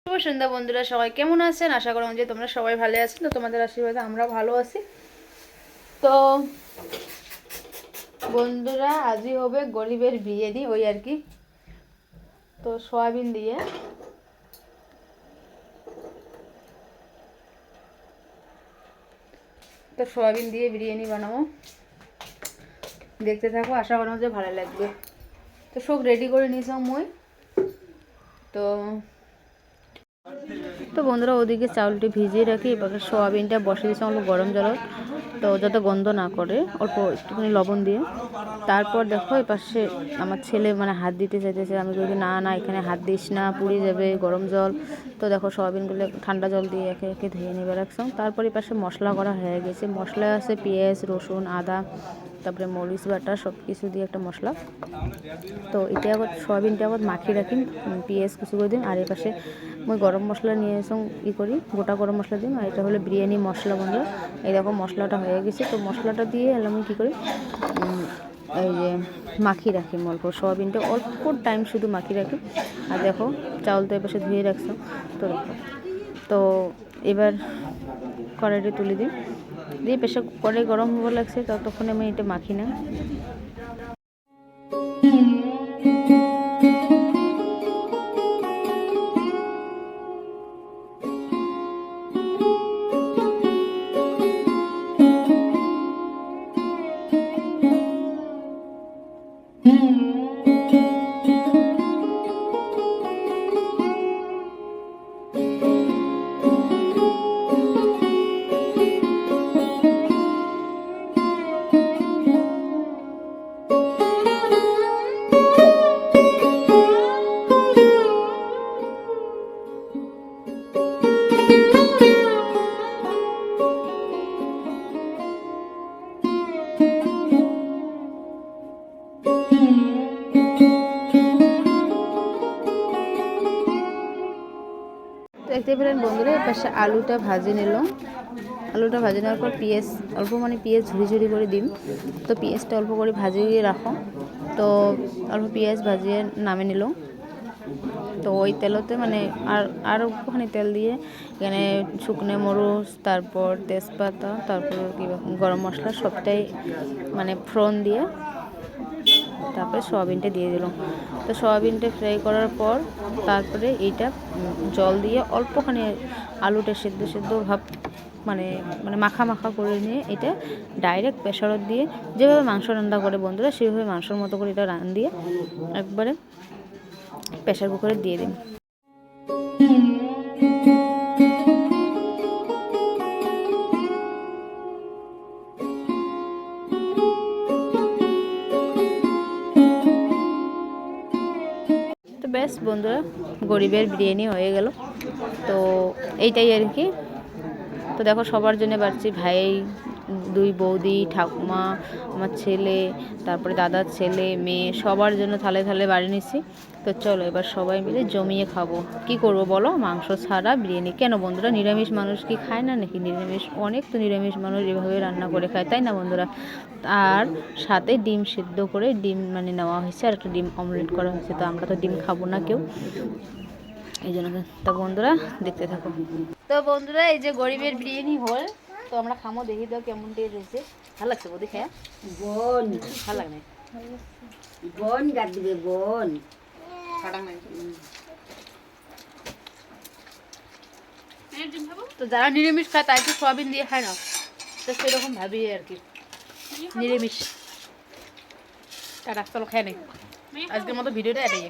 শুভ সন্ধ্যা বন্ধুরা, সবাই কেমন আছেন? আশা করলাম যে তোমরা সবাই ভালো আছেন। তো তোমাদের আশীর্বাদে আমরা ভালো আছি। তো বন্ধুরা, আজই হবে গরিবের বিরিয়ানি, ওই আর কি। তো সয়াবিন দিয়ে বিরিয়ানি বানাবো। দেখতে থাকো, আশা করলাম যে ভালো লাগবে। তো সব রেডি করে নিয়েছিলাম মই। তো তো বন্ধুরা, ওদিকে চাউলটি ভিজিয়ে রাখি, এবার সোয়াবিনটা বসিয়ে দিয়েছিলাম অল্প গরম জল, তো যাতে গন্ধ না করে, অল্প একটুখানি লবণ দিয়ে। তারপর দেখো এই পাশে আমার ছেলে হাত দিতে চাইতেছে। আমি বলি না না, এখানে হাত দিস না, পুড়ে যাবে, গরম জল। তো দেখো সোয়াবিনগুলো ঠান্ডা জল দিয়ে একে একে ধুয়ে নিয়ে রাখলাম। তারপর এই পাশে মশলা করা হয়ে গেছে। মশলা আছে পেঁয়াজ, রসুন, আদা, তারপরে মরিচ বাটা, সব কিছু দিয়ে একটা মশলা। তো এটা আবার সোয়াবিনটা আবার মাখিয়ে রাখি, পেঁয়াজ কুচি করে দিন। আর এই পাশে মই গরম মশলা নিয়ে এসে করি, গোটা গরম মশলা দিই। আর এটা হলো বিরিয়ানি মশলা বন্ধুরা। এই দেখো মশলাটা হয়ে গেছে। তো মশলাটা দিয়ে আমি কী করি, এই যে মাখিয়ে রাখি অল্প, সোয়াবিনটা অল্প টাইম শুধু মাখিয়ে রাখি। আর দেখো চাউল তো এপাশে ধুয়ে রাখছো। তো দেখো, তো এবার কড়াইটা তুলে দিই, দিয়ে প্রেশার কড়াই গরম হবার লাগছে, ততক্ষণ আমি এটা মাখি না। দেখতে পেলেন বন্ধুরা, এর পাশে আলুটা ভাজে নিলাম। আলুটা ভাজে নেওয়ার পর পেঁয়াজ অল্প, পেঁয়াজ ঝুড়ি ঝুড়ি করে দিন। তো পেঁয়াজটা অল্প করে ভাজিয়ে রাখো। তো অল্প পেঁয়াজ ভাজিয়ে নামে নিল। তো ওই তেলতে আর একটুখানি তেল দিয়ে এখানে শুকনো মরিচ, তারপর তেজপাতা, তারপর গরম মশলা সবটাই ফোড়ন দিয়ে তারপরে সোয়াবিনটা দিয়ে দিলাম। তো সোয়াবিনটা ফ্রাই করার পর তারপরে এইটা জল দিয়ে অল্পখানি আলুটা সেদ্ধ ভাব মাখা মাখা করে নিয়ে এটা ডাইরেক্ট প্রেসারত দিয়ে, যেভাবে মাংস রান্না করে বন্ধুরা, সেভাবে মাংসর মতো করে এটা রান দিয়ে একবারে প্রেসার কুকারে দিয়ে দিন। তো বেশ বন্ধুরা, গরিবের বিরিয়ানি হয়ে গেল। তো এইটাই আর কি। তো দেখো সবার জন্য বাড়ছি, ভাই, দুই বৌদি, ঠাকুমা, আমার ছেলে, তারপরে দাদার ছেলে, মেয়ে, সবার জন্য থালে থালে বাড়ি নিচ্ছি। তো চলো এবার সবাই মিলে জমিয়ে খাবো। কি করব বলো, মাংস ছাড়া বিরিয়ানি কেন বন্ধুরা? নিরামিষ মানুষ কি খায় না নাকি? নিরামিষ অনেক তো নিরামিষ মানুষ এভাবে রান্না করে খায়, তাই না বন্ধুরা? আর সাথে ডিম সিদ্ধ করে ডিম নেওয়া হয়েছে, আর একটা ডিম অমলেট করা হয়েছে। তো আমরা তো ডিম খাবো না কেউ, এই জন্য। তো বন্ধুরা দেখতে থাকো। তো বন্ধুরা, এই যে গরিবের বিরিয়ানি হল, তো আমরা খামো, দেখি দাও কেমন টেস্ট হয়েছে। ভালো লাগছে বৌদি খায়? বোন ভালো লাগে বোন গাদ দিবে বোন। তো যারা নিরামিষ খায় তাই তো সয়াবিন দিয়ে খায় না, তো সেরকম ভাবি আর কি। নিরামিষ তারা চলো খেয়ে নেই। আজকের মতো ভিডিওটা এটাই।